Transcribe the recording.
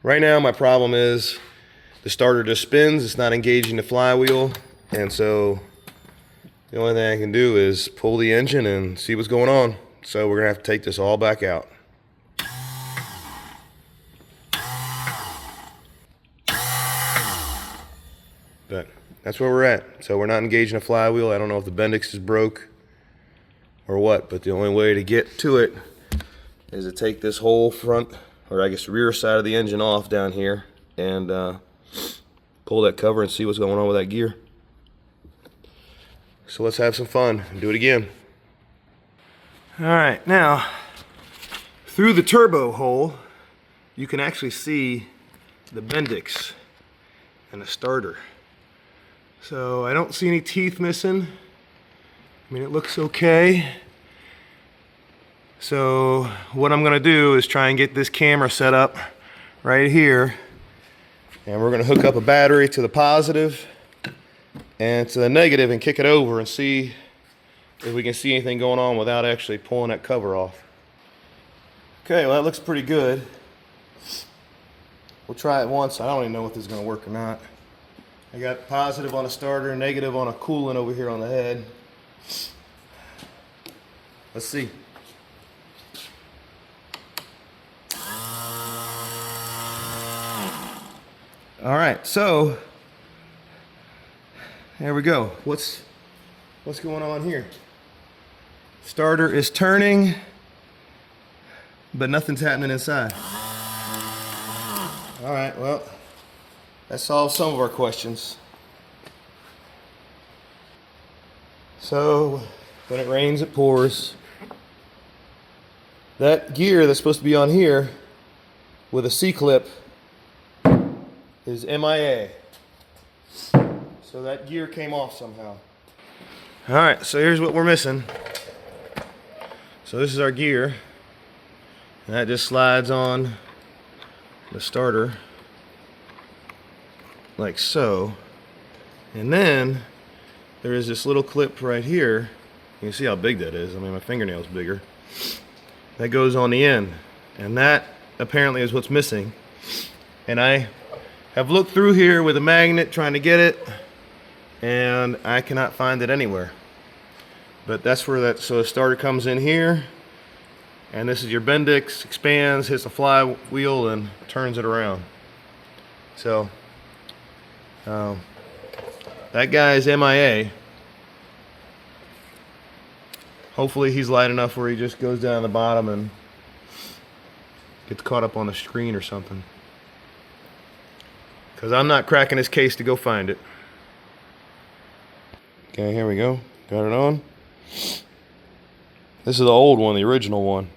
Right now my problem is the starter just spins, it's not engaging the flywheel, and so the only thing I can do is pull the engine and see what's going on. So we're gonna have to take this all back out. But that's where we're at. So we're not engaging the flywheel. I don't know if the Bendix is broke or what, but the only way to get to it is to take this whole front, or I guess rear side of the engine off down here and pull that cover and see what's going on with that gear. So let's have some fun and do it again. All right, now through the turbo hole you can actually see the Bendix and the starter. So I don't see any teeth missing. I mean, it looks okay. So what I'm gonna do is try and get this camera set up right here, and we're gonna hook up a battery to the positive and to the negative and kick it over and see if we can see anything going on without actually pulling that cover off. Okay, well that looks pretty good. We'll try it once. I don't even know if this is gonna work or not. I got positive on a starter, negative on a coolant over here on the head. Let's see. All right, so there we go. What's going on here? Starter is turning, but nothing's happening inside. All right, well, that solves some of our questions. So when it rains, it pours. That gear that's supposed to be on here with a C-clip is MIA. So that gear came off somehow. All right, so here's what we're missing. So this is our gear, and that just slides on the starter like so. And then there is this little clip right here. You can see how big that is. I mean, my fingernail's bigger. That goes on the end, and that apparently is what's missing. And I have looked through here with a magnet trying to get it, and I cannot find it anywhere. But that's where that, so the starter comes in here, and this is your Bendix, expands, hits the flywheel, and turns it around. So that guy's MIA. Hopefully he's light enough where he just goes down the bottom and gets caught up on the screen or something. Because I'm not cracking his case to go find it. Okay, here we go. Got it on. This is the old one, the original one.